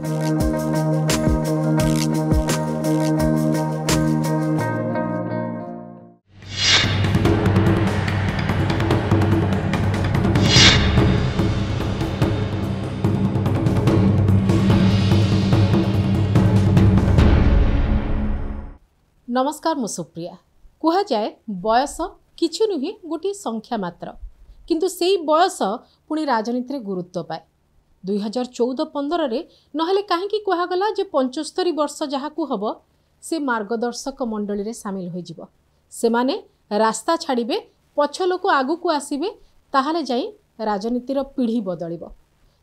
नमस्कार मु सुप्रिया कुहा जाए बयस किछु नुहे गोटे संख्या मात्र किंतु सेई बयस पुणी राजनीति गुरुत्व पाए 2014-15 रे नहले काहेकि कुहागला जे 75 वर्ष जहाकू हब से मार्गदर्शक मंडली रे सामिल हो जिवो से माने रास्ता छाड़िबे पछ लोक आगु को आसीबे ताहाले जाई राजनीतिर पीढ़ी बदलिबो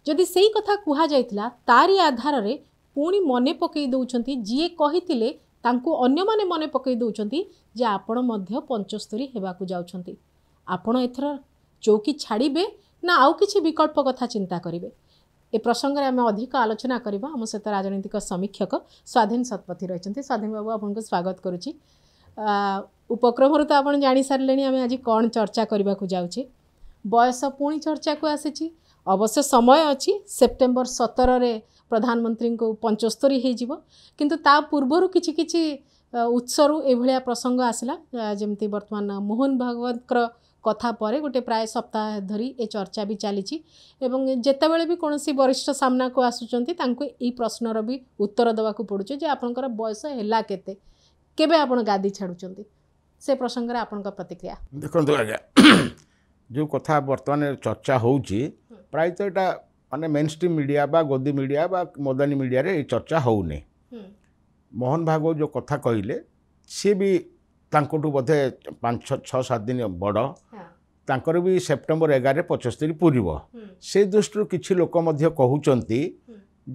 जदि सेई कथा कुहा जायतिला तारी आधार रे पुणी मने पकई दउछंती जिए कहितिले तांको अन्य माने मने पकई दउछंती जे आपण मध्य 75 हेबाकू जाउछंती आपण एथर चौकी छाड़िबे ना आउ किछि विकल्प कथा चिंता करिवे ए प्रसंग रे आमे अधिक आलोचना करबा हम सहित राजनीतिक समीक्षक स्वाधीन शतपथी रहिसंती स्वाधीन बाबू आपनको स्वागत करूची उपक्रम तो आपण जानि सारलेनी आमे आज कोन चर्चा करबा को जाउची बयस पुणी चर्चा को आसीची अवश्य समय अछि सेप्टेम्बर 17 रे प्रधानमंत्री को 75 हो किंतु ता पूर्वर किछि किछि उत्सरु एभलिया प्रसंग आसला जेमती वर्तमान मोहन भागवत कथा पर गोटे प्राय सप्ताह धरी ए चर्चा भी चली एवं जेतेबेले भी कोनोसी वरिष्ठ सामना को आसुचंती तांको एई प्रश्नर भी उत्तर देवा को पड़ुचे जे आपनकर बयस हेला केते केबे आपण गादी छाडुचंती से प्रसंग रे आपनका प्रतिक्रिया देखंतु आज्ञा जो कथा वर्तमान चर्चा होउची प्राय तो एटा माने मेन स्ट्रीम मीडिया बा गोदी मीडिया बा मदानी मीडिया रे चर्चा होउने मोहन भागवत जो कथा कहले सी भी तांकोटू बोधे 5-6-7 दिन बड़ तांकर भी सेप्टेम्बर 11 75 पूर्व से दृष्टि किछि लोक मध्य कहउचंती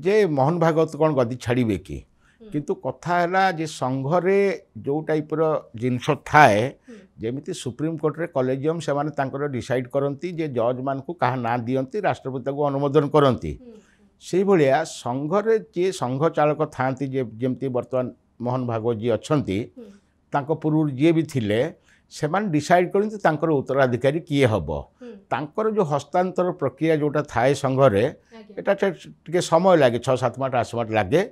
जे मोहन भागवत कौन गदी छाड़िबे कि किंतु कथा है जे संघ रे जो टाइप रो जिनस थाए जेमिति सुप्रीम कोर्ट रे कॉलेजियम से माने तांकर डिसाइड करंती जे जज मान को कहा ना दियंती राष्ट्रपति को अनुमोदन करंती से भलिया संघ रे जे संघ चालक थांती जे जेमिति वर्तमान मोहन भागवत जी अछंती तांको पूर्व जे भी थिले से माने डिसाइड करंती तांकर उत्तराधिकारी किए हबो तांकर जो हस्तांतर प्रक्रिया जोटा थाए संघ रे एटा टिके समय लागे 6-7 मास 8 मास लागे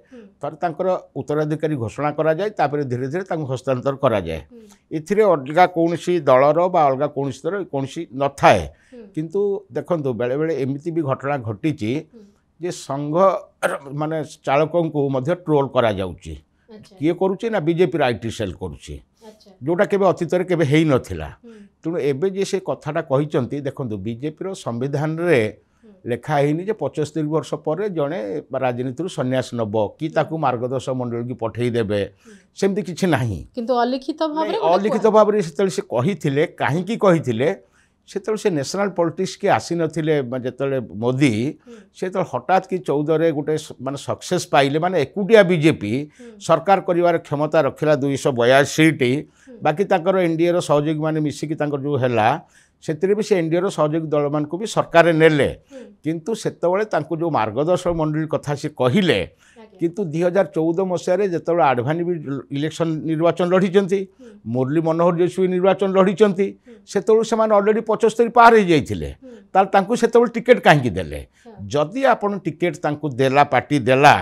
तर तांकर उत्तराधिकारी घोषणा करा जाए तापर धीरे धीरे तांको हस्तांतर करा जाए इथिरे अलगा कोनसी दलर बा अलगा कोनसी तर कोनसी न थाए किंतु देखंतु बेले बेले एमिति भी घटना घटिची जे संघ माने चालकों को मध्य ट्रोल करा जाउची किए करूची ना बीजेपी आईटी सेल करूची जोटा केबे अतीत रे केबे हेई नथिला तेणु एबे जे से कथाटा कहिचंती देखंतु बीजेपी रो संविधान रे लेखा हैनी जे 75 वर्ष पर जड़े राजनीति सन्यास नब कि ताकू मार्गदर्शक मंडल की पठेई देबे सेमती किछि नाही किंतु अलिखित भाव रे से कहिथिले काहेकि कहिथिले सेतल से नेशनल पॉलिटिक्स के आसी नथिले जेतले मोदी सेतल हठात कि 14 रे गुटे माने सक्सेस पाइले माने एकुटिया बीजेपी सरकार करिवार क्षमता रखिला 282 सीट बाकी ताकर एनडीए रो सहयोगी माने मिसी कि ताकर जो हैला से भी से एनडीए रो सहयोगी दल मान को भी सरकार नेले किंतु सेतबेले तांको जो मार्गदर्शक मंडली कथा से कहिले किंतु 2014 मसीह जो आडवाणी भी इलेक्शन निर्वाचन लड़ीचंती मुरली मनोहर जोशी निर्वाचन लड़ीचंती से ऑलरेडी 75 पार हो जाते से टिकेट कहीं देले जदि आपन टिकेट तांको देला पार्टी देला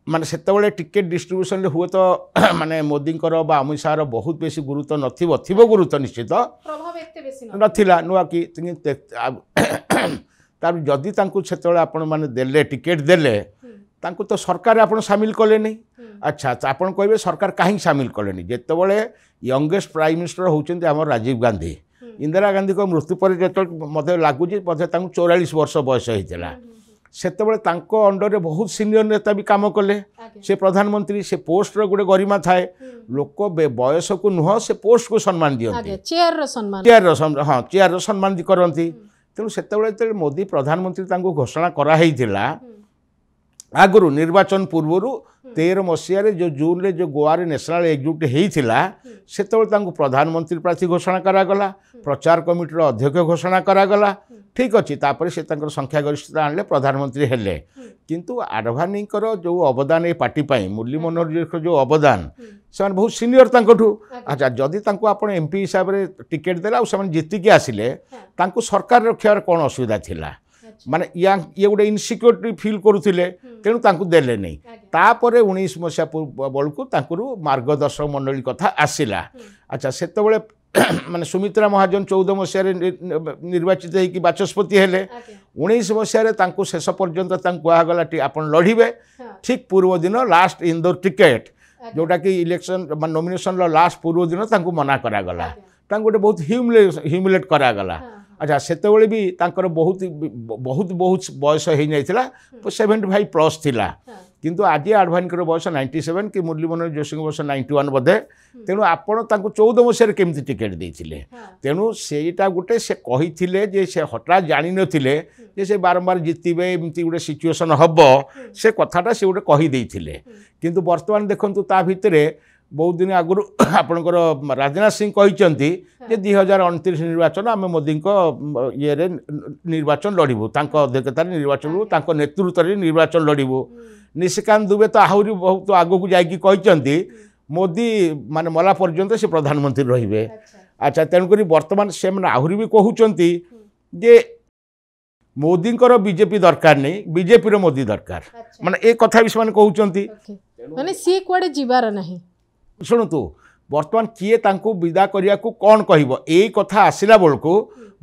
माने सेतबेले टिकेट डिस्ट्रीब्यूशन हुए तो माने मोदी बा अमित शाह बहुत बेसी गुरुत्व नथिबो थिबो गुरुत्व निश्चित प्रभाव एते बेसी नथिला नुआ कि तार जदि तांको सेतबेले आपन माने देले टिकेट देले तांको तो सरकार आपन शामिल कले नहीं अच्छा आपन कहबे सरकार काहे शामिल कले नहीं जेतबेले यंगेस्ट प्राइम मिनिस्टर होचंती हमर राजीव गांधी इंदिरा गांधी को मृत्यु पर जेतल मते लागु जे पथे तांको 44 वर्ष बयस होइतला सेतबेले तांको अंडर रे बहुत सीनियर नेता भी काम कले से प्रधानमंत्री से पोस्ट रो गुडे गरिमा थाए लोक बयस को नुह से पोस्ट को सम्मान दियंती चेयर रो सम्मान करंती तेणु सेतबेले मोदी प्रधानमंत्री तांको घोषणा करा हेइतिला आगुरु निर्वाचन पूर्व 13 मसीह जो जून रे जो गोवा रे नेशनल एग्जीक्यूटिव हेइतिला सेतबेले तांको प्रधानमंत्री प्रार्थी घोषणा करागला प्रचार कमिटी रो अध्यक्ष घोषणा करागला ठीक अच्छी तापर से संख्या गरिष्ठता आनले प्रधानमंत्री हेले किंतु आडवाणी जो अवदान ये पार्टी पाई मुरली मनोहर जो अवदान से बहुत सीनियर तांकोठू अच्छा जदि तांको आपण एमपी हिसाब से टिकेट देला और से जितिकी आसिले तांको सरकार रक्षार कौन असुविधा थिला माने ये गोटे इनसिक्योरिटी फिल करुले तेणु तांकु देले नहीं तापर 19 मसीहा बेलू तांकु मार्गदर्शक मंडली कथा आसला अच्छा से माने सुमित्रा महाजन 14 मसीह निर्वाचित होगी बाचस्पति हेले 19 मसीह शेष पर्यंत कहगला आपन लड़िबे ठीक पूर्व दिन लास्ट इंदोर टिकेट जोटा कि इलेक्शन नॉमिनेशन लास्ट पूर्व दिन मना करागला गोटे बहुत ह्यूमिलेट करागला अच्छा से भी तांकर बहुत बहुत बहुत बयस हो जाता 75 प्लस थिला किंतु आज आडवाणीकर बयस 97 कि मुरली मनोहर जोशी बयस 91 बोधे तेणु आपण 14 मसीह केमती टिकेट देते तेणु सेटा गोटे से कही जे से हठात जानी नथिले जे से बारंबार जितबे एमती गोटे सिचुएसन हम से कथाटा से गोटे कहीदे किंतु वर्तमान देखंतु ता भितरे बहुत दिन आगु आपणकर राजनाथ सिंह कहते जे 2029 निर्वाचन आम मोदी ये निर्वाचन लड़ू अध्यक्षतार निर्वाचन लड़ू नेतृत्व में निर्वाचन लड़ू निशिकांत दुबे तो आहरी बहुत आगक जाकि मोदी माने मला पर्यंत से प्रधानमंत्री रहिबे अच्छा तेणुक बर्तमान से मैंने आहरी भी कहते जे मोदी बीजेपी दरकार नहीं बीजेपी मोदी दरकार माने एक कथा भी से कहते माने सी कुआडे जीवार नहीं शुणु बर्तमान किए तांको विदा करिया को कौन कहब यही कथा आसला बेलू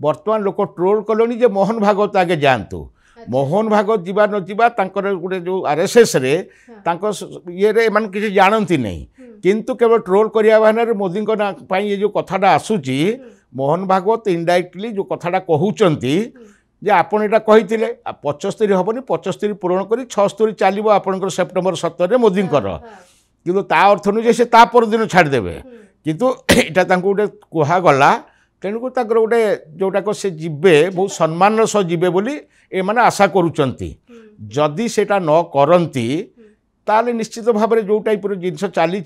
बर्तमान लोक ट्रोल कलोनी जे मोहन भागवत आगे जातु मोहन भागवत जीवा न जीवा गोटे जो आरएसएस रे ये रे मान किसी जानती नहीं किंतु केवल ट्रोल करिया बहाना मोदी ये जो कथाटा आसूची मोहन भागवत इनडायरेक्टली जो कथाटा कहउचंती जे आपण एटा कहिथिले 75 हबनी 75 पूरण करी 76 चलिबो आपनकर सेप्टेम्बर 17 मोदी किंतु ता अर्थ नुजे से ता पर दिन छाड़देवे किंतु एटा गोटे कहगला तेणुक गोटे जोटा को से जीवे बहुत सम्मान सह जीवे बोली ए माने आशा करूचंती जदि सेटा न करंती ताले निश्चित भाव में जो टाइप जिनस चली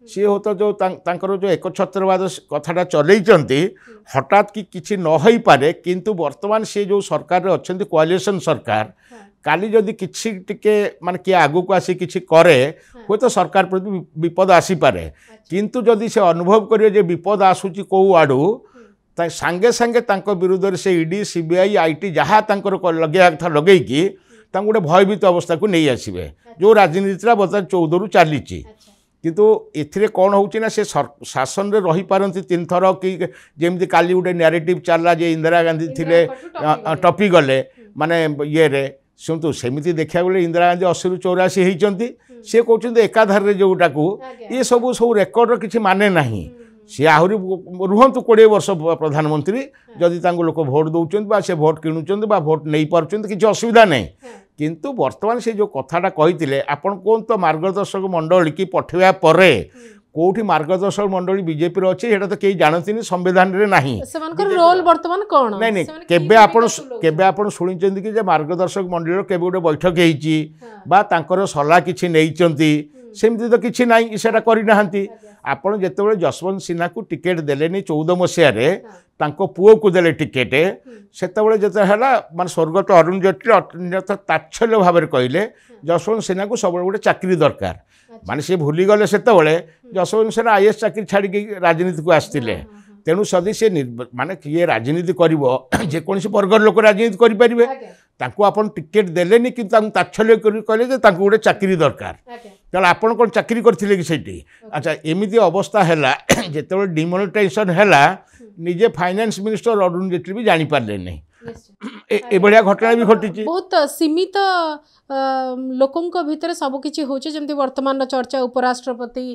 सी हो तो जो तांकर जो एकछत्रवाद कथाटा चलैचंती हठात कि किछि न होई पारे किंतु वर्तमान से जो सरकार अच्छे कोआलिशन सरकार काली जदि किछि टिके माने किए आगु को आसी किछि करे हो तो सरकार प्रति विपद आसी पारे किंतु जदि से अनुभव करियो जे विपद आसुची को आडू सांगे सांगे तांको विरुद्ध से ईडी सीबीआई आईटी जहाँ लगे था लगे कि गोटे भयभीत अवस्था को नहीं आसबे जो राजनीति बर्तमान 14 रु चली किंतु एथिरे कौन होना से शासन रे रही पारंती 3 थर कि जेमती काली गोटे नैरेटिव चलला जे इंदिरा गांधी थिले टपी गले माने ये रे शुणु सेमती देखा गले इंदिरा गांधी 80 रु 84 होती सी कहते एकाधार जोटा को ये सब रेकर्ड किसी माने नहीं सी आहरी रुहतु 20 वर्ष प्रधानमंत्री जदि लोक भोट दौरान से भोट किणुंट भोट नहीं पार्टी किसी असुविधा नहीं किंतु वर्तमान से जो कथाटा कही आपन कौन तो मार्गदर्शक मंडली की पठेवा परे कोठी मार्गदर्शक मंडली बीजेपी रो अछि हेटा तो केही जानथिनी संविधान रे नाही सेमानकर रोल वर्तमान कोन नहीं नहीं केबे आपण सुनिचंदी कि जे मार्गदर्शक मंडली रो केबे गोटे बैठक हेची बा तांकर सलाह किछि नेइचंती सेमती तो किछि नाही सेटा करि नाहंती आपण जेतेबेले जसवंत सिन्हा को टिकेट देलेनी 14 मसीह रे तांको पुओ को देले टिकेट सेतेबेले जेते हला मान स्वर्गत अरुण जेटली अत्यंत ताच्छल्य भाव में कहले जसवंत सिन्हा को सब गोटे चाकरी दरकार माने से भूली गले सेतेबेले जसवंत सिन्हा आईएएस चाकरी छाड़ी राजनीति को आसतिले तेणु सदी से माने किए राजनीति करिवो जे कोनसी वर्गर लोक राजनीति करि परिबे तांको आपण टिकेट देलेनी कि ताच्छल्य करि कहले जे तांको गोटे चाकरी दरकार चल आपण कोन चाकरी करथिले कि सेठी अच्छा एमिति अवस्था हैला जेतेबेले डिमोनेटाइजेशन हैला निजे फाइनेंस मिनिस्टर अरुण जेटली भी जानि पारले नै ए बढ़िया घटना भी घटी बहुत सीमित लोकों भितर सबकि हो जमी वर्तमान चर्चा उपराष्ट्रपति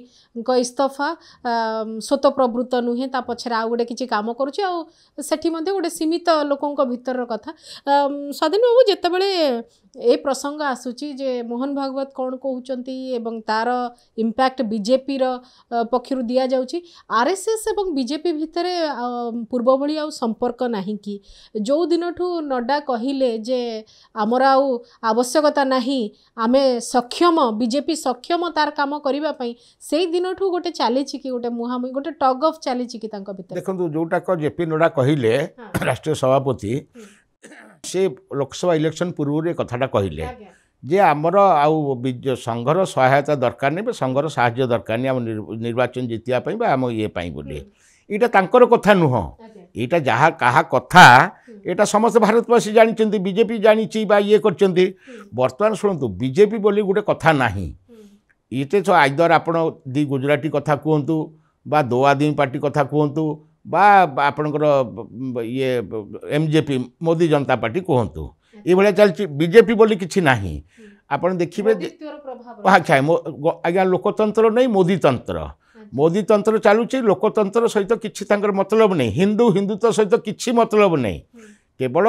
इस्तफा स्वतःप्रवृत्त नुहे ता पछरे आ गोटे किसी कम करुचे आठी गोटे सीमित लोकों भितर कथा स्वाधीन बाबू जितेबले ए प्रसंग आसूची जे मोहन भागवत कौन कहते एवं तार इम्पैक्ट बीजेपी पक्षर दि जाऊँगी आरएसएस एवं बीजेपी भितर पूर्व भली आ संपर्क नहीं कि जो दिन ठू नड्डा कहले जे आमर आवश्यकता नहीं आमे सक्षम बीजेपी सक्षम तार काम करने से दिन ठू गोटे चली कि गोटे मुहांमुही गोटे टग अफ चली कि देखो जोटा जेपी नड्डा कहले राष्ट्रीय सभापति से लोकसभा इलेक्शन पूर्व कथाटा कहले जे आमर आउ संघर सहायता दरकार नहीं संघर साहाय्य दरकार नहीं आम निर्वाचन जितियापाई आम ये बोली यहाँ तांकर कथा नुह यहाँ जहाँ कहा कथा এটা সমস্ত ভারতবাসী জানিଛନ୍ତି বিজেপি জানিছি বা ইয়ে করଛନ୍ତି বর্ତ୍ତমান শুଣନ୍ତୁ বিজেপি ବୋଲି ଗୋଟେ କଥା ନାହିଁ ଇଟେ ଆଇଦର ଆପଣ ଦି ଗୁଜରାଟୀ କଥା କୁହନ୍ତୁ ବା ଦୋ ଆଦମୀ ପାର୍ଟି କଥା କୁହନ୍ତୁ ବା ଆପଣଙ୍କର ଇଏ ଏମଜେପି ମୋଦି ଜନତା ପାର୍ଟି କୁହନ୍ତୁ ଏଇଭଳିଆ ଚାଲିଛି ବିଜେପି ବୋଲି କିଛି ନାହିଁ ଆପଣ ଦେଖିବେ ଆଚ୍ଛା ଆଜ୍ଞା ଲୋକତନ୍ତ୍ର ନାହିଁ ମୋଦିତନ୍ତ୍ର ଚାଲୁଛି ଲୋକତନ୍ତ୍ର ସହିତ କିଛି ତାଙ୍କର ମତଲବ ନାହିଁ ହିନ୍ଦୁତ୍ୱ ସହିତ କିଛି ମତଲବ ନାହିଁ କେବଳ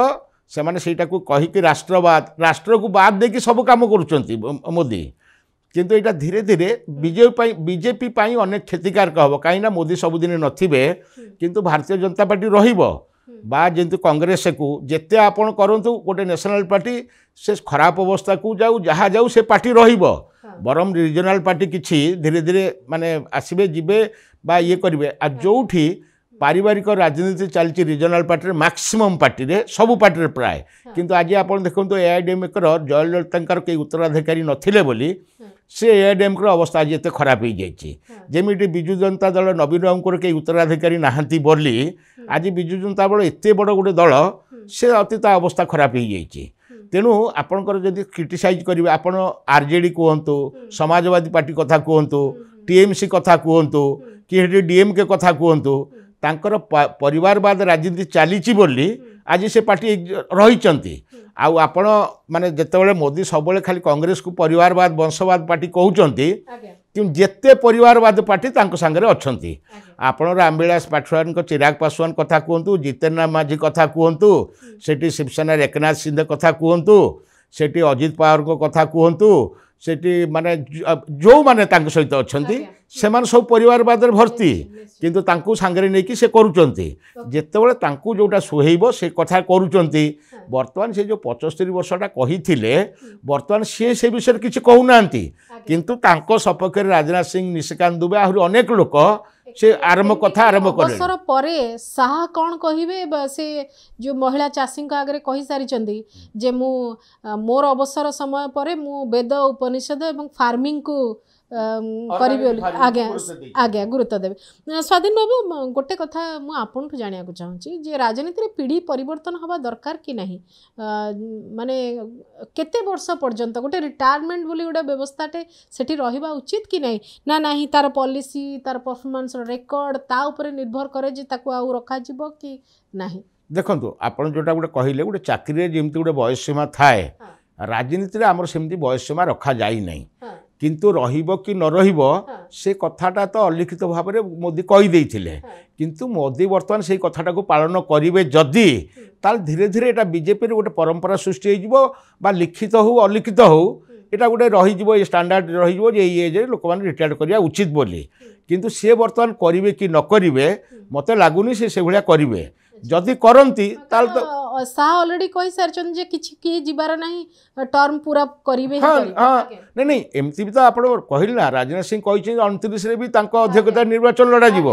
ସେମାନେ ସେଇଟାକୁ କହିକି ରାଷ୍ଟ୍ରକୁ ବାଦ ଦେଇକି ସବୁ କାମ କରୁଛନ୍ତି ମୋଦି କିନ୍ତୁ ଏଇଟା ଧୀରେ ଧୀରେ ବିଜେପି ପାଇଁ ଅନେକ କ୍ଷତିକାରକ ହେବ କାହିଁକିନା ମୋଦି ସବୁଦିନ ନଥିବେ କିନ୍ତୁ ଭାରତୀୟ ଜନତା ପାର୍ଟି ରହିବ বা যেহেতু কংগ্রেসକୁ যেতে ଆପଣ କରନ୍ତୁ ଗୋଟେ ନ୍ୟାସନାଲ୍ ପାର୍ଟି ସେ ଖରାପ ଅବସ୍ଥାକୁ ଯାଉ ସେ ପାର୍ଟି ରହିବ ବରଂ ରିଜନାଲ୍ ପାର୍ଟି କିଛି ଧୀରେ ଧୀରେ ମାନେ ଆସିବେ ଯିବେ ବା ଇଏ କରିବେ ଆଉ ଯେଉଁଠି ପାରିବାରିକ ରାଜନୀତି ଚାଲିଛି ରିଜନାଲ୍ ପାର୍ଟିରେ ମ୍ୟାକ୍ସିମମ୍ ପାର୍ଟିରେ ସବୁ ପାର୍ଟିରେ ପ୍ରାୟ କିନ୍ତୁ ଆଜି ଆପଣ ଦେଖନ୍ତୁ ଏଆଇଡିଏମ୍କେର ଜୟଲଳିତାଙ୍କର କେହି ଉତ୍ତରାଧିକାରୀ ନଥିଲେ ବୋଲି ସେ ଏଆଇଡିଏମ୍କେର ଅବସ୍ଥା ଆଜି ଏତେ ଖରାପ ହେଇଯାଇଛି ଯେମିତି ବିଜୁ ଜନତା ଦଳ ନବୀନ ବାବୁଙ୍କର କେହି ଉତ୍ତରାଧିକାରୀ ନାହାନ୍ତି ବୋଲି ଆଜି ବିଜୁ ଜନତା ଦଳ ଏତେ ବଡ଼ ଗୋଟେ ଦଳ ସେ ଅତି ତା ଅବସ୍ଥା ଖରାପ ହେଇଯାଇଛି ତେଣୁ ଆପଣଙ୍କର ଯଦି କ୍ରିଟିସାଇଜ୍ କରିବେ ଆପଣ ଆର୍ଜେଡି କୁହନ୍ତୁ ସମାଜବାଦୀ ପାର୍ଟି କଥା କୁହନ୍ତୁ ଟିଏମ୍ସି କଥା କୁହନ୍ତୁ କି ହେଠି ଡିଏମ୍କେ କଥା କୁହନ୍ତୁ ତାଙ୍କର ପରିବାରବାଦ ରାଜନୀତି ଚାଲିଛି ବୋଲି ଆଜି ସେ ପାର୍ଟି ରହିଛନ୍ତି ଆଉ ଆପଣ ମାନେ ଯେତେବେଳେ ମୋଦି ସବୁବେଳେ ଖାଲି କଂଗ୍ରେସକୁ ପରିବାରବାଦ ବଂଶବାଦ ପାର୍ଟି କହୁଛନ୍ତି କିନ୍ତୁ ଯେତେ ପରିବାରବାଦ ପାର୍ଟି ତାଙ୍କ ସାଙ୍ଗରେ ଅଛନ୍ତି ଆପଣ ରାମବିଳାସ ପାସୱାନଙ୍କ ଚିରାଗ ପାସୱାନ କଥା କୁହନ୍ତୁ ଜିତେନ୍ଦ୍ର ମାଝୀ କଥା କୁହନ୍ତୁ ସେଠି ଶିବସେନାର ଏକନାଥ ସିନ୍ଧେ କଥା କୁହନ୍ତୁ ସେଠି ଅଜିତ ପାୱାରଙ୍କ କଥା କୁହନ୍ତୁ ସେଠି ମାନେ ଯେଉଁମାନେ ତାଙ୍କ ସହିତ ଅଛନ୍ତି ସେମାନେ ସବୁ ପରିବାରବାଦରେ ଭର୍ତ୍ତି କିନ୍ତୁ ତାଙ୍କୁ ସାଙ୍ଗରେ ନେଇକି ସେ କରୁଛନ୍ତି ଯେତେବେଳେ ତାଙ୍କୁ ଯେଉଁଟା ସୁହେଇବ ସେ କଥା କରୁଛନ୍ତି ବର୍ତ୍ତମାନ ସେ ଯେଉଁ 75 ବର୍ଷଟା କହିଥିଲେ ବର୍ତ୍ତମାନ ସିଏ ସେ ବିଷୟରେ କିଛି କହୁନାହାନ୍ତି କିନ୍ତୁ ତାଙ୍କ ସପକ୍ଷରେ ରାଜନାଥ ସିଂ ନିଶିକାନ୍ତ ଦୁବେ ଆହୁରି ଅନେକ ଲୋକ ସେ ଆରମ୍ଭ କଲେ ଅବସର ପରେ ଶାହା କ'ଣ କହିବେ ସେ ଯେଉଁ ମହିଳା ଚାଷୀଙ୍କ ଆଗରେ କହିସାରିଛନ୍ତି ଯେ ମୁଁ ମୋର ଅବସର ସମୟ ପରେ ମୁଁ ବେଦ ଉପନିଷଦ ଏବଂ ଫାର୍ମିଂକୁ କରିବି ବୋଲି ଆଜ୍ଞା ଗୁରୁତ୍ୱ ଦେବେ ସ୍ୱାଧୀନ ବାବୁ ଗୋଟେ କଥା ମୁଁ ଆପଣଠୁ ଜାଣିବାକୁ ଚାହୁଁଛି ଯେ ରାଜନୀତିରେ ପିଢ଼ି ପରିବର୍ତ୍ତନ ହେବା ଦରକାର କି ନାହିଁ ମାନେ କେତେ ବର୍ଷ ପର୍ଯ୍ୟନ୍ତ ଗୋଟେ ରିଟାୟାରମେଣ୍ଟ ବୋଲି ଗୋଟେ ବ୍ୟବସ୍ଥାଟେ ସେଠି ରହିବା ଉଚିତ କି ନାହିଁ ନା ନାହିଁ ତାର ପଲିସି ତାର ପରଫର୍ମାନ୍ସର ରେକର୍ଡ ତା ଉପରେ ନିର୍ଭର କରେ ଯେ ତାକୁ ଆଉ ରଖାଯିବ କି ନାହିଁ ଦେଖନ୍ତୁ ଆପଣ ଯେଉଁଟା ଗୋଟେ କହିଲେ ଗୋଟେ ଚାକିରିରେ ଯେମିତି ଗୋଟେ ବୟସସୀମା ଥାଏ ରାଜନୀତିରେ ଆମର ସେମିତି ବୟସସୀମା ରଖାଯାଇ ନାହିଁ କିନ୍ତୁ ରହିବ କି ନ ରହିବ ସେ କଥାଟା ତ ଅଲିଖିତ ଭାବରେ ମୋଦି କହିଦେଇଥିଲେ କିନ୍ତୁ ମୋଦି ବର୍ତ୍ତମାନ ସେଇ କଥାଟାକୁ ପାଳନ କରିବେ ଯଦି ତାହେଲେ ଧୀରେ ଧୀରେ ଏଇଟା ବିଜେପିରେ ଗୋଟେ ପରମ୍ପରା ସୃଷ୍ଟି ହେଇଯିବ ବା ଲିଖିତ ହଉ ଅଲିଖିତ ହଉ ଏଇଟା ଗୋଟେ ରହିଯିବ ଏ ଷ୍ଟାଣ୍ଡାର୍ଡ ରହିଯିବ ଯେ ଏଇ ଏଜ୍ରେ ଲୋକମାନେ ରିଟାୟାର୍ଡ କରିବା ଉଚିତ ବୋଲି କିନ୍ତୁ ସିଏ ବର୍ତ୍ତମାନ କରିବେ କି ନ କରିବେ ମୋତେ ଲାଗୁନି ସେ ସେଭଳିଆ କରିବେ ଯଦି କରନ୍ତି ତାହେଲେ ତ ଶାହା ଅଲରେଡି କହିସାରିଛନ୍ତି ଯେ କିଛି କିଏ ଯିବାର ନାହିଁ ଟର୍ମ ପୁରା କରିବେ ନାଇଁ ଏମିତି ବି ତ ଆପଣ କହିଲେ ନା ରାଜନାଥ ସିଂ କହିଛନ୍ତି 29ରେ ବି ତାଙ୍କ ଅଧ୍ୟକ୍ଷତାରେ ନିର୍ବାଚନ ଲଢ଼ାଯିବ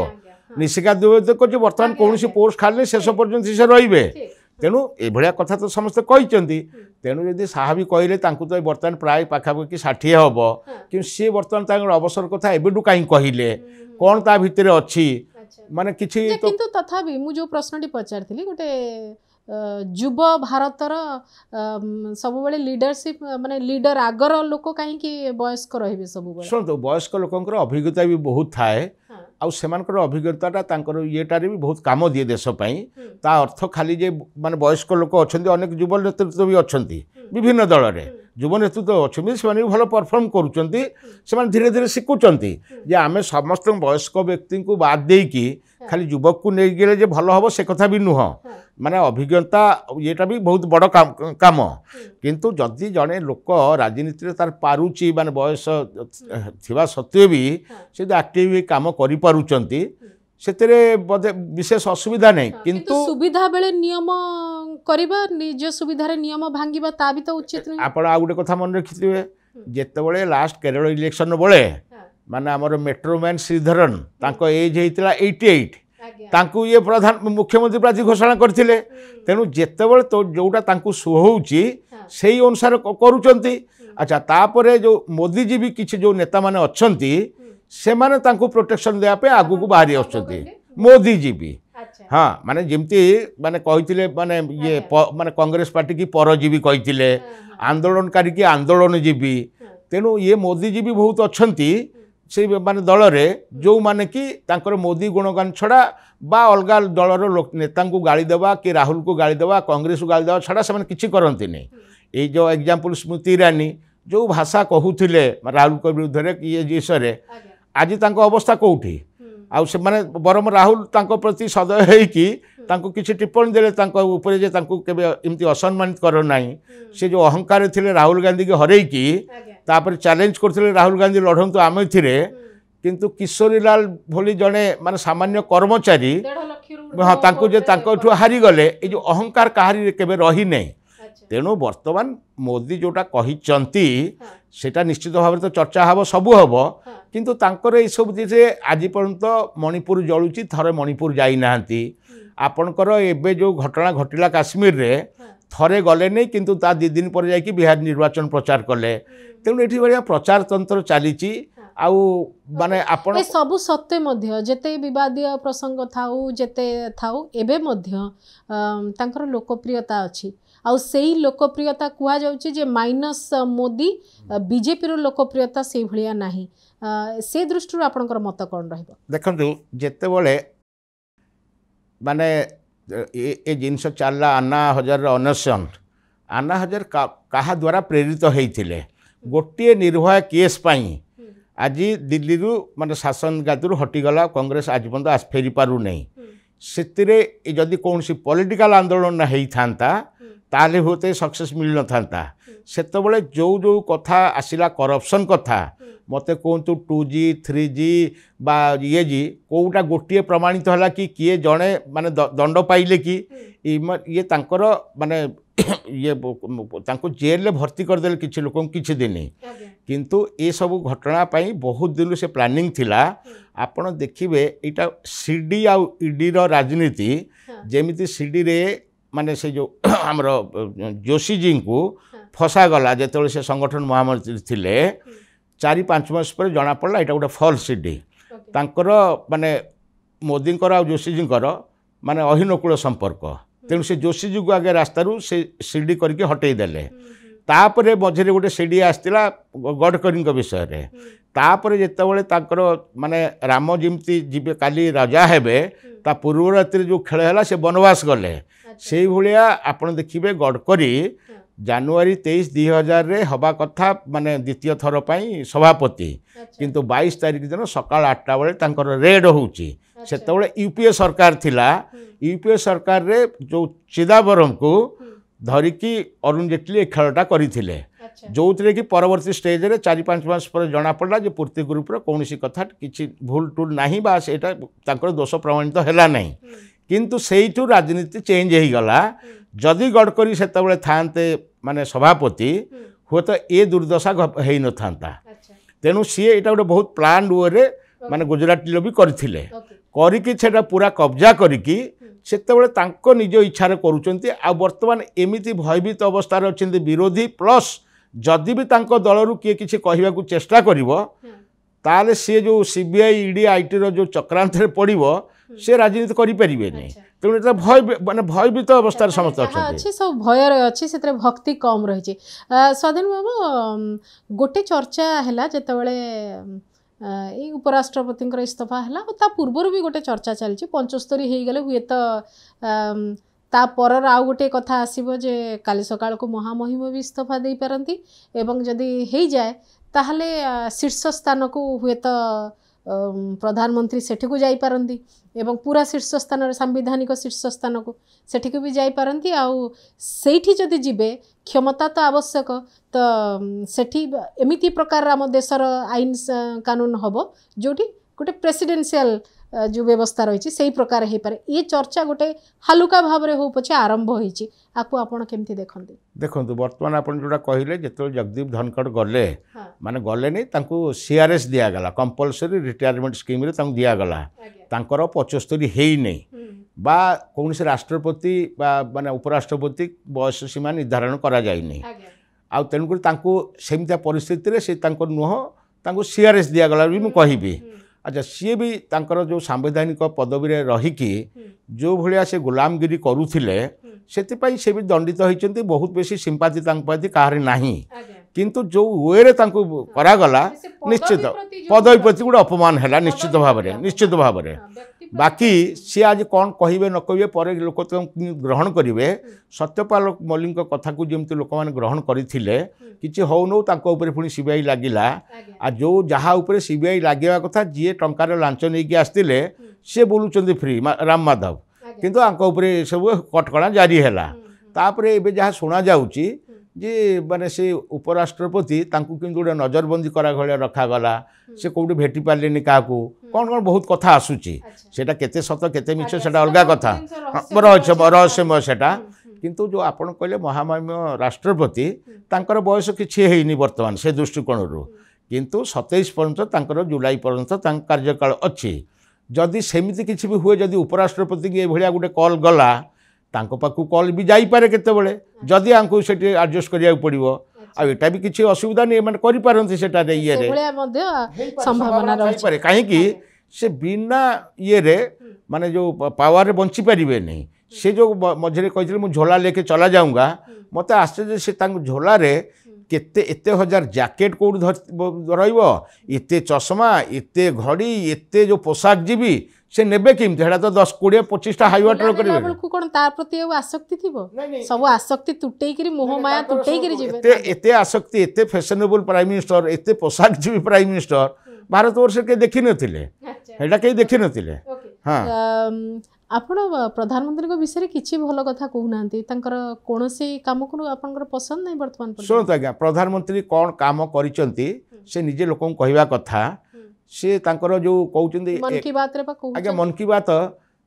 ନିଶିକାନ୍ତ ଦୁବେ କହୁଛି ବର୍ତ୍ତମାନ କୌଣସି ପୋଷ୍ଟ ଖାଲି ଶେଷ ପର୍ଯ୍ୟନ୍ତ ସେ ରହିବେ ତେଣୁ ଏଭଳିଆ କଥା ତ ସମସ୍ତେ କହିଛନ୍ତି ତେଣୁ ଯଦି ଶାହା ବି କହିଲେ ତାଙ୍କୁ ତ ବର୍ତ୍ତମାନ ପ୍ରାୟ ପାଖାପାଖି 60 ହେବ କିନ୍ତୁ ସିଏ ବର୍ତ୍ତମାନ ତାଙ୍କର ଅବସର କଥା ଏବେଠୁ କାହିଁ କହିଲେ କ'ଣ ତା ଭିତରେ ଅଛି ମାନେ କିଛି କିନ୍ତୁ ତଥାପି ମୁଁ ଯେଉଁ ପ୍ରଶ୍ନଟି ପଚାରିଥିଲି ଗୋଟେ ଯୁବ ଭାରତର ସବୁବେଳେ ଲିଡରସିପ୍ ମାନେ ଲିଡର ଆଗର ଲୋକ କାହିଁକି ବୟସ୍କ ରହିବେ ସବୁବେଳେ ଶୁଣନ୍ତୁ ବୟସ୍କ ଲୋକଙ୍କର ଅଭିଜ୍ଞତା ବି ବହୁତ ଥାଏ ଆଉ ସେମାନଙ୍କର ଅଭିଜ୍ଞତାଟା ତାଙ୍କର ଇଏଟାରେ ବି ବହୁତ କାମ ଦିଏ ଦେଶ ପାଇଁ ତା ଅର୍ଥ ଖାଲି ଯେ ମାନେ ବୟସ୍କ ଲୋକ ଅଛନ୍ତି ଅନେକ ଯୁବ ନେତୃତ୍ୱ ବି ଅଛନ୍ତି ବିଭିନ୍ନ ଦଳରେ ଯୁବ ନେତୃତ୍ୱ ଅଛନ୍ତି ସେମାନେ ବି ଭଲ ପରଫର୍ମ କରୁଛନ୍ତି ସେମାନେ ଧୀରେ ଧୀରେ ଶିଖୁଛନ୍ତି ଯେ ଆମେ ସମସ୍ତ ବୟସ୍କ ବ୍ୟକ୍ତିଙ୍କୁ ବାଦ ଦେଇକି ଖାଲି ଯୁବକକୁ ନେଇଗଲେ ଯେ ଭଲ ହେବ ସେ କଥା ବି ନୁହଁ ମାନେ ଅଭିଜ୍ଞତା ଇଏଟା ବି ବହୁତ ବଡ଼ କାମ କିନ୍ତୁ ଯଦି ଜଣେ ଲୋକ ରାଜନୀତିରେ ତାର ପାରୁଛି ମାନେ ବୟସ ଥିବା ସତ୍ତ୍ୱେ ବି ସେ ଯଦି ଆକ୍ଟିଭ କାମ କରିପାରୁଛନ୍ତି ସେଥିରେ ବୋଧେ ବିଶେଷ ଅସୁବିଧା ନାହିଁ କିନ୍ତୁ ସୁବିଧା ବେଳେ ନିୟମ କରିବା ନିଜ ସୁବିଧାରେ ନିୟମ ଭାଙ୍ଗିବା ତା ବି ତ ଉଚିତ ନୁହେଁ ଆପଣ ଆଉ ଗୋଟେ କଥା ମନେ ରଖିଥିବେ ଯେତେବେଳେ ଲାଷ୍ଟ କେରଳ ଇଲେକ୍ସନ ବେଳେ ମାନେ ଆମର ମେଟ୍ରୋମ୍ୟାନ୍ ଶ୍ରୀଧରନ ତାଙ୍କ ଏଜ୍ ହେଇଥିଲା 88 ତାଙ୍କୁ ଇଏ ପ୍ରଧାନ ମୁଖ୍ୟମନ୍ତ୍ରୀ ପ୍ରାର୍ଥୀ ଘୋଷଣା କରିଥିଲେ ତେଣୁ ଯେତେବେଳେ ତ ଯେଉଁଟା ତାଙ୍କୁ ସୁହଉଛି ସେଇ ଅନୁସାରେ କରୁଛନ୍ତି ଆଚ୍ଛା ତାପରେ ଯେଉଁ ମୋଦିଜୀ କିଛି ଯେଉଁ ନେତାମାନେ ଅଛନ୍ତି ସେମାନେ ତାଙ୍କୁ ପ୍ରୋଟେକ୍ସନ୍ ଦେବା ପାଇଁ ଆଗକୁ ବାହାରି ଆସୁଛନ୍ତି ମୋଦିଜୀ ବି हाँ माने जमती माने कहते माने ये माने कांग्रेस पार्टी की परजीवी कहते आंदोलनकारी की आंदोलनजीवी तेणु ये मोदीजीवी बहुत अच्छा से माने दल रे जो माने कि तांकर मोदी गुणगान छड़ा बा अलगा दलर नेता को गाली देवा कि राहुल को गाली देवा कांग्रेस को गाली देवा छड़ा से किसी करती नहीं ये जो एग्जाम्पल स्मृति ईरानी जो भाषा कहूले राहुल को विरुद्ध रे ये विषय आज तांको अवस्था कौटी आउ से माने बरम राहुल तांको प्रति सदय होइकी तांको किसी टिप्पणी देले तांको ऊपर जे तांको केबे एमती असम्मानित करो नाही से जो अहंकार थिले राहुल गांधी के हरैकी तापर चैलेंज करथिले राहुल गांधी लढंतु आमे थिरे किंतु किशोरीलाल भोली जने माने सामान्य कर्मचारी हाँ तांको जे तांको ठु हारी गले ए जो अहंकार कहारी केबे रही नहीं तेणु वर्तमान मोदी जोटा कहिचंती सेटा निश्चित भाव तो चर्चा हब सबू हम किंतु तांकर ए सब जे आज पर्यंत मणिपुर जलुची थरे मणिपुर जाई नांती आपणकर एबे जो घटना घटिला काश्मीर रे थरे गले नहीं किंतु ता 2 दिन पर जाई कि बिहार निर्वाचन प्रचार कले तेणु एठी बढ़िया प्रचार तंत्र चलीची आउ माने आपण ए सब सत्य मध्य जेते विवादीय प्रसंग थाउ जेते थाउ एबे मध्य तांकर लोकप्रियता अछि आउ सेही लोकप्रियता कुआ जाउची जे माइनस मोदी बीजेपी रो लोकप्रियता से भलिया नाही से दृष्टि आपनकर मत कोन रहबो देखंतु जेते बेले माने ए जिनस चलला अन्ना हजार अनशन अन्ना हजार कहा द्वारा प्रेरित होइथिले गोटे निर्भया केस पाई आज दिल्ली रु माने शासन गादुर हटिगला कांग्रेस आज पर्यंत फेरी पारु नहीं से जदि कौन सी पॉलिटिकल आंदोलन नहीं था ताले होते सक्सेस मिल न था सेतबले जो जो कथा आसिला करप्शन कथा मते कहतु 2G 3G बा ये जी कोटा गोटे प्रमाणित है कि किए जड़े माने दंड पाइले कि ये तांकर माने ये तांको जेल में भर्ती करदे किसी लोक किसी दिन किंतु ये सब घटना पाई बहुत दिन से प्लानिंग थिला आपण देखिए यहाँ सीडी आ ईडी राजनीति जेमिति सीडी रे माने से जो आमर जोशी जी को फसा गला जो से संगठन महामंत्री थिले 4-5 मास पर जना पड़ा यहाँ गोटे फॉल्स सीडी तांकर माने मोदी आ जोशी जी माने अहिनकूल संपर्क तेणु से जोशी जी को आगे रास्तारू से सीडी करके हटई देले तापरे मझे गोटे सीडी आसला गडकरी विषय रे तापरे जेतेबेले तांकर माने राम जिमती जीवे काली राजा हेबे ता पूर्व रात्रि जो खेल है से बनवास गले से भाया आपड़ देखिए गडकरी जनवरी 23 2000 रे हवा कथा माने द्वितीय थर पाई सभापति किंतु 22 तारीख दिन सकाल 8टा बेले तांकर रेड होउची सेतेबेले यूपीए सरकार थिला यूपीए सरकार रे जो चिदंबरम को धरिकी अरुण जेटली खेलटा करथिले जो थे कि परवर्ती स्टेज रे 4-5 मास पर जना पड़ा जे पूर्ति ग्रुप रे कौन सी कथा किसी भूल टूल नहीं बा सेटा तांकर दोष प्रमाणित हैला नहीं किंतु सेइठु राजनीति चेंज हो गला जदि गडकरी सेतेबेले थांते माने सभापति हुए तो ये दुर्दशा हो न था तेणु सी यहाँ गोटे बहुत प्लान वे माने गुजरात भी करथिले करिकी सेटा पूरा कब्जा करिकी सेतेबेले तांको निज इच्छा करुचंती आ वर्तमान एमिति भयभीत अवस्था अच्छे विरोधी प्लस जदि भी तांको दलरू किए किसी कहवा को चेष्टा करिवो ताले सी जो सीबीआई ईडी आईटी रो जो चक्रांत रे पड़िवो से राजनीति करि परिबे नहीं तेणु भय माने भयभीत अवस्था समस्त अच्छे सब भय अच्छे से भक्ति कम रही स्वाधीन बाबू गोटे चर्चा है जितेबाला ये उपराष्ट्रपति इस्तीफा है पूर्वर भी गोटे चर्चा चलती 75 हो गले हुए तो तापर आउ गोटे कथा आसब जे काली सकाळ को महामहिम भी इस्तीफा दे पारती एवं जदि हो जाए ताहले शीर्ष स्थान को हुए तो प्रधानमंत्री सेठी को जाई पारंती एवं पूरा शीर्ष स्थान सांविधानिक शीर्ष स्थान को सेठी को भी जाई पारंती आउ सेठी जदि जिबे क्षमता तो आवश्यक तो सेठी एमिति प्रकार आम देशर आईन कानून हबो जोटी गोटे प्रेसिडेंशियल जो व्यवस्था रही से प्रकार हो पारे ये चर्चा गोटे हालुका भाव में हो पछे आरंभ होईची आपको आपण केमती देखंती देखंतु वर्तमान आपण जोटा कहिले जेतो जगदीप धनखड़ गले माने गले नहीं तांको सीआरएस दिया गला कंपलसरी रिटायरमेंट स्कीम रे तांको दिया गला तांकर 75 हेई नहीं बा कौन से राष्ट्रपति बा माने उपराष्ट्रपति बयस सीमा निर्धारण करा जाई नहीं आ तेणुक सेमती परिस्थिति रे से तांको नुह तांको सीआरएस दिया गला भी मु कहिबी अच्छा सी भी तांकर जो संवैधानिक पदवी रहीकि जो भाया से गुलामगिरी करुले से भी दंडित होती बहुत बेसी सिंपाती प्रति कहार नाही किंतु जो वे करागला निश्चित पदवी प्रति गोटे अपमान है निश्चित भाव बाकी सी आज कौन कहे न कहे पर लोक ग्रहण करेंगे सत्यपाल मल्लिक कथा को जमी लोक मैंने ग्रहण करते किसी हो नौ पुणी सीबीआई लगिला आ जो जहाँ उपर सीबीआई लगे कथा जी टंकार लांच नहीं आसते सी बुलूँ फ्री राम माधव किंतु सब कटकणा जारी है जहाँ शुणा जाऊँगी जे माने से उपराष्ट्रपति गोटे नजरबंदी करा भाया रखागला से कौटी भेटी पारे क्या कौन कौन बहुत कथा आसूची सेटा केते सत केते मिछ सेटा अलग कथा रहस्यमय सेटा किंतु जो आपण कहले महामान्य राष्ट्रपति तांकर बयस किछि हेइनी वर्तमान से दृष्टिकोण रु किंतु 27 पर्यंत जुलाई पर्यंत कार्यकाल अच्छी जदि सेमिति किछि भी हुए जदि उपराष्ट्रपति की भलिया गोटे कॉल गला तांको पाखु कॉल भी जाई पारे केतेबेले जदि आंको सेठी एडजस्ट करिया पड़िबो आ एटा भी किछि असुविधा नै माने करि पारंती सेटा रे ये रे संभावना रही पारे काहे कि से बिना ये रे माने जो पावर रे बंची परिबे नै से जो मझरे कहिथिले मु झोला लेके चला जाऊंगा मते आश्चर्य से तांको झोला रे केते एते हजार जैकेट कोड रहिबो एते चश्मा एते घड़ी एते जो पोशाक जीवी से नेबे किमती हेडा तो 10 20 25 हाई वाटर करिवे कोन तार प्रति आसक्ति थिबो सब आसक्ति तुटै करी मोह माया तुटै करी जेबे एते एते आसक्ति एते फैशनेबल प्राइम मिनिस्टर एते पोशाक जीवी प्राइम मिनिस्टर भारत वर्ष के देखि नथिले हेडा के देखि नथिले हां आपण प्रधानमंत्री को विषय किछि भलो कथा कहूनांती तांकर कोनोसी काम को आपनकर पसंद नै वर्तमान पर सुनत आज्ञा प्रधानमंत्री कोन काम करिसंती से निजे लोकन कहवा कथा से तांकर जो कहउचंदी मन की बात रे पा कहउ आज्ञा मन की बात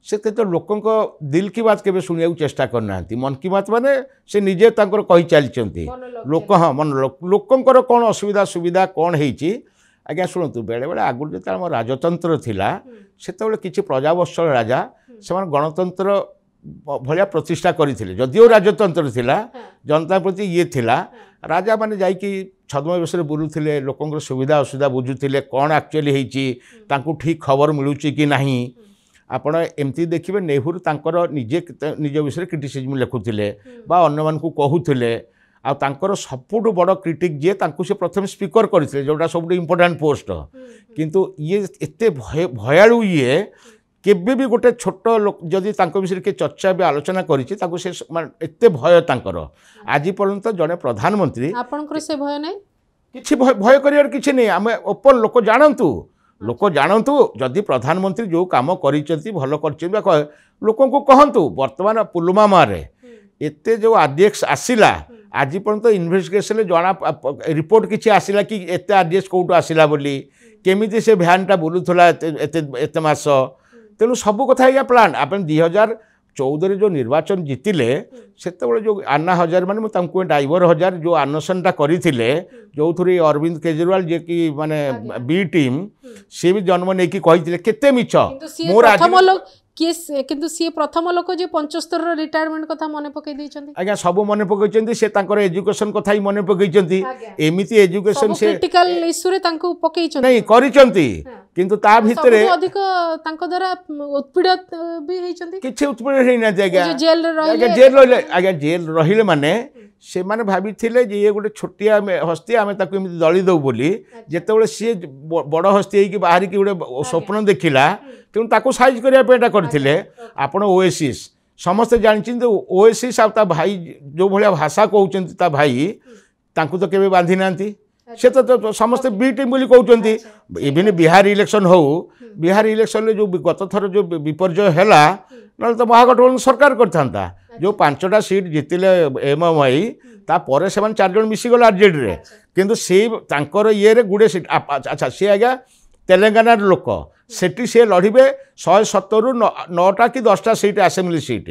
से तो लोकन को दिल की बात केबे सुनिया चेष्टा करना मन की बात माने से निजे तांकर कहि चलचंती लोक हां मन लोकंकर कोन असुविधा सुविधा कोन हेची आज्ञा शुणु बेले बेले आगुरी जो आम राजतंत्र थिला सेतबेले किछि प्रजावत्सल राजा से गणतंत्र भलिया प्रतिष्ठा करथिले जदिओ राजतंत्र थिला जनता प्रति ये थिला राजा माने जाइकी छद्मवेश बुलुथिले लोकंकर सुविधा असुविधा बुझुथिले कौन एक्चुअली हेची तांकु ठीक खबर मिलुची कि नाही आपण एमती देखिबे नेहरू तांकर निजे निज विषय क्रिटिसिज्म लिखुथिले बा अन्य मानकु कहूथिले आ तांकर सबुठु बड़ क्रिटिक जे तांकु से प्रथम स्पीकर करथिले जोटा सबुठु इंपोर्टेंट पोस्ट किंतु ये एते भयालु ये केबे भी गोटे छोट लोक जदि तांको विषय के चर्चा भी आलोचना करिछि तांको से एते भय तांकर आज पर्यंत जने प्रधानमंत्री आपनकर से भय नै किछि भय करियर किछि नै आमे ओपन लोक जानंतु जदि प्रधानमंत्री जो काम करिसेंती भलो करछिबा लोकन को कहंतु वर्तमान पुलवामा रे एते जो आरडीएक्स आसिला आज पर्यंत इन्वेस्टिगेशन जना रिपोर्ट किछि आसिला कि एते आरडीएक्स कोटो आसिला बोली केमिति से भ्यानटा बुलुथला एते मास तेणु सबू कथा या प्लान आप 2014 जो निर्वाचन जीतिले से जो आन्ना हजार माने ड्राइवर हजार जो आनसनटा करते जो थोड़ी अरविंद केजरीवाल जे कि माने बी टीम सी भी जन्म नहीं कि केते मिछ मोर किंतु सी प्रथम लोक जे 75 रिटायरमेंट कथा मने पकई दैछंती आज्ञा सब मने पकईचंती से तांकर एजुकेशन कथा ही मने पकईचंती एमिति एजुकेशन से क्रिटिकल इश्यू रे तांको पकईचंती नहीं करिचंती किंतु ता भितरे अधिक तांको द्वारा उत्पीड़ित भी हेचंती किछि उत्पीड़ित हेइ ना आज्ञा जेल रे रहिले आज्ञा जेल रहिले माने से माने भाभी थिले जे ये गोटे छोटिया हस्ती आमे ताकू एमिति दली दउ बोली जेतेबेले सी बड़ हस्ती हेइ कि बाहर की गोटे स्वप्न देखिला तेणु ताकू साइज करिया पेटा करथिले आपण ओएसिस समस्त जानिचिन ओएसिस आ ता भाई जो भलिया भाषा कहउचंती ता भाई तांकू तो केबे बांधी नांती से तो समस्त बी टीम बोली कहउचंती इवन बिहार इलेक्शन हो बिहार इलेक्शन रे जो गत थर जो विपर्जय हैला न तो महागठबंधन सरकार करथांता जो 5टा सीट जीतिले एमएमआई ता परे सेवन 4 जन मिसी गला आरजेडी रे किंतु से तांकर ये रे गुडे सीट अच्छा से आज्ञा तेलंगाना लोक सेठी से लड़िबे 170 रु 9टा कि 10टा सीट असेंबली सीट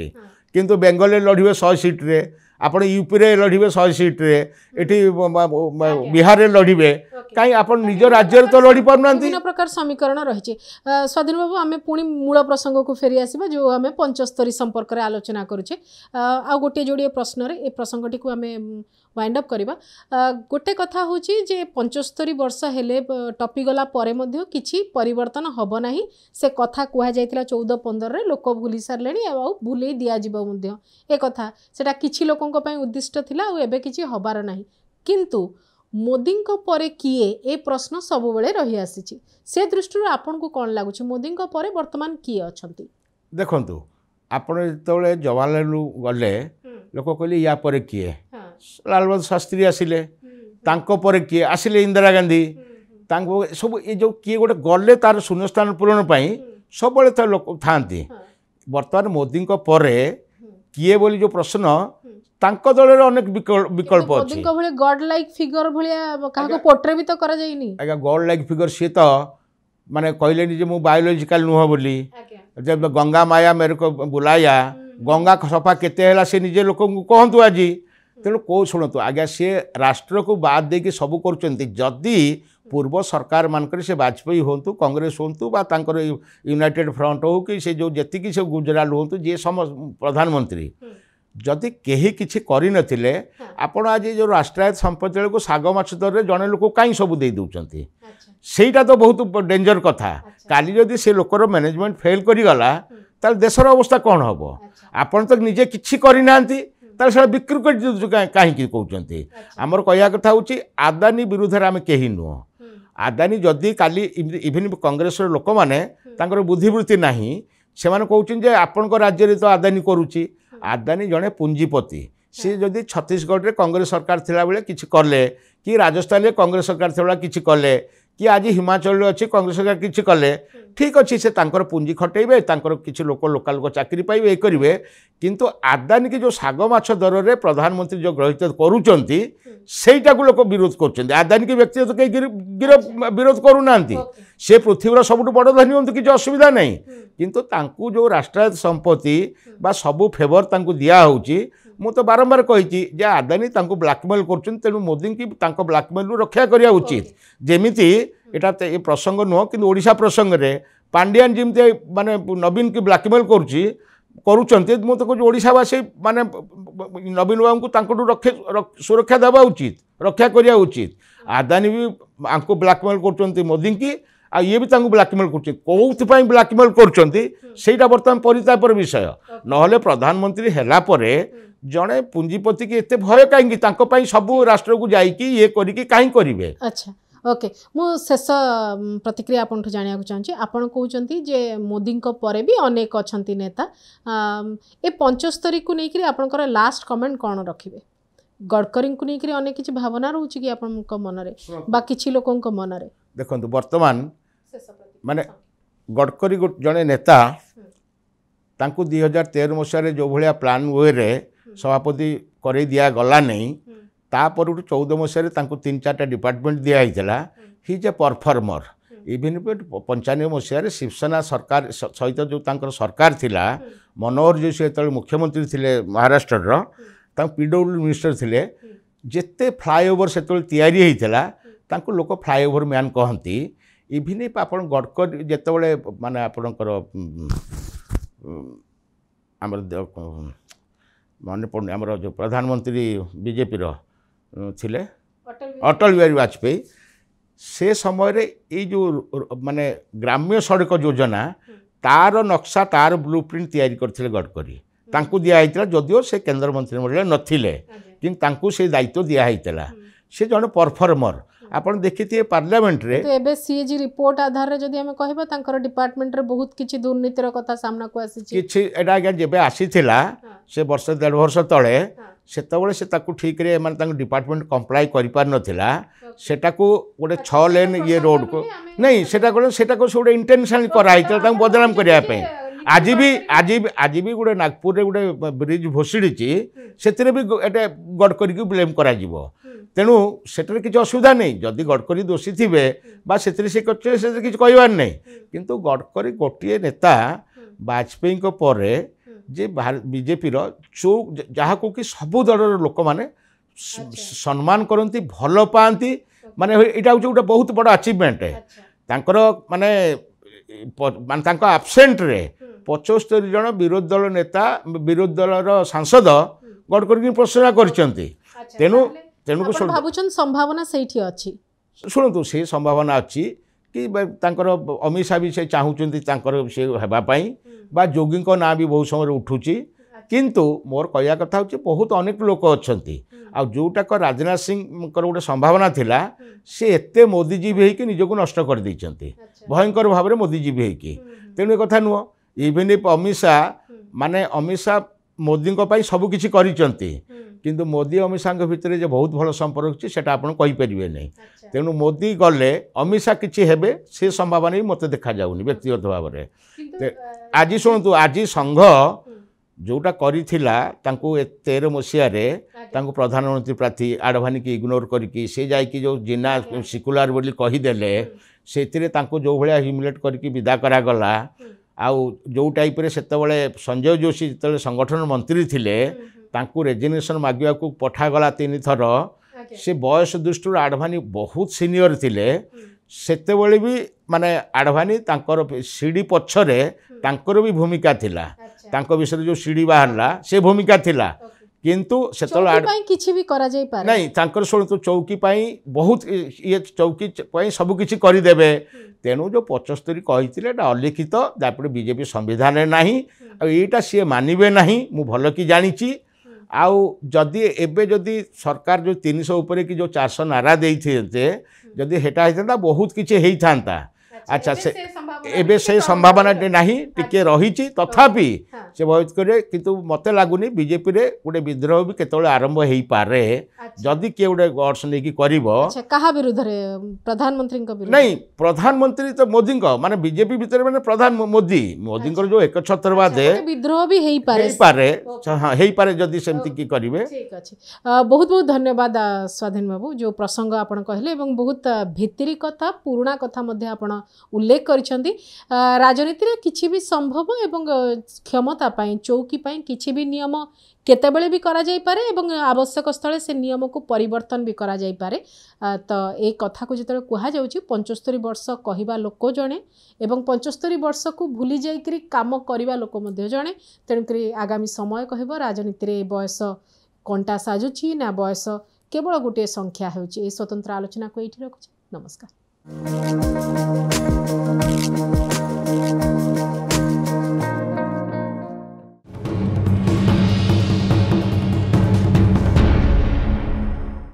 किंतु बेंगल रे लड़िबे 100 सीट रे आपण यूपी रे लड़िबे 100 सीट रे एठी बिहार रे लड़िबे कहीं आपण निज राज्य तो लड़ी पारनांती विभिन्न प्रकार समीकरण रही स्वाधीन बाबू आम पुणी मूल प्रसंग को फेरी आसवा जो आम 75 संपर्क में आलोचना करुचे आ गोटे जोड़े प्रश्न रे ए प्रसंगटी को आम वाइंड अप करवा गोटे कथा हूँ जे 75 वर्ष हेले टपिगला परे मध्य किछि परिवर्तन हब नाही से कथा कुहा जाइतिला 14-15 रे लोक भूली सारलेनी आ भूले दिया जिवो मध्य ए कथा सेटा किछि लोकंक पय उद्दिष्ट थिला आ एबे किछि हबार नाही किंतु मोदींक परे किए ए प्रश्न सब बेले रही आसी से दृष्टि आपन को कौन लगुच मोदींक परे वर्तमान किए अछंती देखंतु आपण जेतबेले जवाहरलाल गले लोक कहले या परे किए लाल बहादुर शास्त्री आसिले तांको परे किए आसिले इंदिरा गांधी तांको सब ये जो किए गोटे गले तार शून्यस्थान पूरण पाई सब बेले तो लोक थांती वर्तमान मोदींक परे किए बोली जो प्रश्न तांको दल रे अनेक विकल्प अछि मोदींक भले गॉड लाइक फिगर भलिया काको पोर्ट्रे भी तो करा जाइनी आगे गॉड लाइक फिगर सी तो माने कहले जे मु बायोलॉजिकल नुह बोली जब गंगा माया मेरे को बुलाया गंगा सफा केते हैला से निजे लोक कहतु आज तेणु कौ शुणु आज्ञा सी राष्ट्र को बाद देकी सब करुँच पूर्व सरकार मानक से वाजपेयी हूँ कांग्रेस हूँ यूनाइटेड फ्रंट हो कि से जो जी से गुजराल हूँ जी सम प्रधानमंत्री जदि कहीं किसी करनथिले आपण आज जो राष्ट्रायत्त संपत्ति को साग माछ दर जड़े लोक कहीं सब दे दौरान सेटा तो बहुत डेंजर कथा काली जदि से लोकर मैनेजमेंट फेल करीगला ताल देशर अवस्था कौन हम आपण तो निजे किछि करना से बिक्री कर कहीं कहते आमर कहया कथा हूँ आदानी विरुद्ध आम कहीं नुह आदानी जदि काली इवन कांग्रेस लोक मैंने बुद्धिवृत्ति ना से कहते आपण राज्य तो आदानी करुच्ची आदानी जड़े पुंजीपति सी जदि छत्तीसगढ़ में कांग्रेस सरकार थिला बेले किछि करले कि राजस्थान में कांग्रेस सरकार थिला किछि करले कि आज हिमाचल अच्छी कांग्रेस सरकार किछि कले ठीक अच्छे से तांकर पुंजी खटेबे तांकर किछि लोक लोकल को चाकरी पाइबे ये करेंगे किंतु आदानी की जो साग माछ दर रे प्रधानमंत्री जो ग्रहित करूचंती सेटा को लोक विरोध करछंती आदानी की व्यक्तिगत कई विरोध करूना से पृथ्वीर सबुठ बड़ धनी हूँ किसी असुविधा नहीं किंतु तांकु जो राष्ट्रायत्त संपत्ति बा सबू फेवर तांकु दिया होउची मु तो बारंबार कही जे आदानी तांकु ब्लैकमेल कर तेणु मोदी की ब्लैकमेल रक्षा करिया उचित जेमिति एटा ये प्रसंग नुह कि ओडिशा प्रसंग रे पांड्यान जमी माने नवीन की ब्लैकमेल करुँच मु तो कहूँ ओडिशावासी माने नवीन बाबू को सुरक्षा देवा उचित रक्षा करिया उचित आदानी भी आंको ब्लैकमेल कर मोदी की आ ये भी तांको ब्लैकमेल कौन ब्लैकमेल कर बर्तमान परितापर विषय नहले प्रधानमंत्री हैला परे जड़े पुंजीपति की एते भय कहीं सबू राष्ट्र को जाइकी ये करिकी कहीं करिवे। अच्छा ओके मु शेष प्रतिक्रिया आपन जानिया चाहूँगी आपन कहते जे मोदी परे भी अनेक अछंती नेता ए 75 को लेकर आपनकर लास्ट कमेंट कौन रखिए गडकरी को लेकर अनेक किसी भावना रोचे कि आपन मन में बा किछि लोकंक मन में देखो वर्तमान माने गडकरी जड़े नेता तांकू 2013 मसीह जो भाया प्लान वे रे सभापति कर दिया गला नहीं तापर 14 मसीह 3-4टा डिपार्टमेंट दिखाई he is a performer even 95 मसीह शिवसेना सरकार सहित जो सरकार थिला मनोहर जो से मुख्यमंत्री थिले महाराष्ट्र पीडब्ल्यू मिनिस्टर थिले जेते फ्लाईओवर से तैयारी होता तांको लोक फ्लाईओवर मैन कहती इवन आपण गडकरी जितेबाला माने आपणकर मन पड़े आमर जो प्रधानमंत्री बीजेपी थिले अटल बिहारी वाजपेयी से समय रे ये जो माने ग्राम्य सड़क योजना तार नक्शा तार ब्लूप्रिंट तैयारी करथिले गडकरी तांकू दिया जदियो से केंद्र मंत्रिमंडल नथिले किंतु तांकू से दायित्व दिया से जन परफॉर्मर आपण देखिए पार्लियामेंट रे तो एबे सीएजी रिपोर्ट आधार रे जदी हमें कहबा तांकर डिपार्टमेंट रे बहुत किछि दुर्नीतिर कथा सामना को आसी किछि एडा आज्ञा जेबे आसीथिला से वर्ष 1.5 वर्ष तळे सेतबेले से ताकू ठीक रे माने तांको डिपार्टमेंट कंप्लाई करि पार नथिला सेटा को गोटे 6 लेन ये रोड को नहीं सेटा को गोटे इंटेंशनली कराइतला तांको बदनाम करिया पे आज भी गोटे नागपुर रे गोटे ब्रिज भोसिड़ी से भी एटा गडकरी को ब्लेम करा जिवो तेणु सेटर किसी असुविधा नहीं जदि गडकरी दोषी थे से किसी कहबार नहीं किंतु गडकरी गोटे नेता वाजपेयी पर जे बीजेपी जो जहाँ को कि सबू दल लोक मैंने सम्मान करती भल पाती माने यहाँ हूँ गोटे बहुत बड़ अचिवमेंट तांकर माने माने आबसेंट रे 75 जन विरोधी दल नेता विरोधी दल सांसद गडकरी की प्रशंसा करछंती तेणु तेणुक ଆପଣ ଭାବୁଛନ୍ତି ସମ୍ଭାବନା ସେଇଠି ଅଛି शुणु से संभावना अच्छी कि अमित शाह भी से चाहूँगी से हेबापी बा जोगी ना भी बहुत समय उठुची किंतु मोर कहया कथा हूँ बहुत अनेक लोक अच्छा आ जोटाक राजनाथ सिंह गोटे संभावना थिला से एते मोदीजीवी होगी निजक नष्ट कर देइछंती भयंकर भाव में मोदीजीवी होगी तेणु कथा नुह इवन इफ अमित शाह माने अमित शाह मोदी सबकिछि करिसंती किंतु मोदी अमित शाह भितर जो बहुत भल संपर्क अच्छी से आप कहींपारे नहीं तेणु मोदी गले अमित शाह किसी हेबे से संभावना भी मत देखा जाऊनी व्यक्तिगत भाव में आज शुणु आज संघ जोटा करिथिला तांको 13 मसीहारे तांको प्रधानमंत्री प्रार्थी आडवाणी की इग्नोर करके से जाइकी जो जिना सिकुलार बोली कहीदेले से जो भाया ह्यूमिलेट करके विदा करागला आउ जो टाइप से संजय जोशी जो संगठन मंत्री थिले तांको रेजिग्नेशन मागिया को पठागला 3 थर से बयस दृष्टि आडवाणी बहुत सीनियर थिले सेतेबेले भी माने आडवाणी तांकर सीढ़ी पछरे तांकर भी भूमिका थिला तांको विषय जो सीढ़ी बाहरला से भूमिका थिला किंतु किछि भी करा जाय पारे नहीं तांकर शुणु चौकी पाई बहुत ये चौकी पाई सब किछि करि देबे तेणु जो 75 कही अलिखित तापर बीजेपी संविधान नहीं आईटा सी मानवे नहीं मु भल कि जानी आउ जदि एबे जदि सरकार जो 300 ऊपर कि जो 400 नारा देते जदि हेटा होता बहुत किसी होता अच्छा से एबे से संभावना नहीं टिके रही तथापि से बहुत करे किंतु मते लागुनी बीजेपी रे गोटे विद्रोह भी केतले आरंभ हो पारे जदि किए गोटे गट्स नहीं करिवो कहा विरुद्ध रे प्रधानमंत्री नहीं प्रधानमंत्री तो मोदी माने बीजेपी भीतर माने प्रधान मोदी जो एकछत्रवाद विद्रोह भी हो पारे हां हो पारे जदि सेमति की करिवे ठीक अछि बहुत बहुत धन्यवाद स्वाधीन बाबू जो प्रसंग आपण कहले एवं बहुत भित्तिरी कथा पुराना कथा मध्ये आपण उल्लेख करिसंती राजनीति रे किछि भी संभव एवं क्षमता पाई चौकी पाई किछि भी नियम केतेबेले भी करा जाई पारे एवं आवश्यक स्थले से नियम को परिवर्तन भी करा जाई पारे तो ए कथा को जतले कुहा जाउची 75 वर्ष कहिबा लोक जणे एवं 75 वर्ष को भूली जाईकरी काम करिबा लोक मध्ये जणे तेणुकरी आगामी समय कहबो राजनीति रे बयस कंटा साजुची ना बयस केवल गोटे संख्या हेउची ए स्वतंत्र आलोचना को एठी रखुची नमस्कार।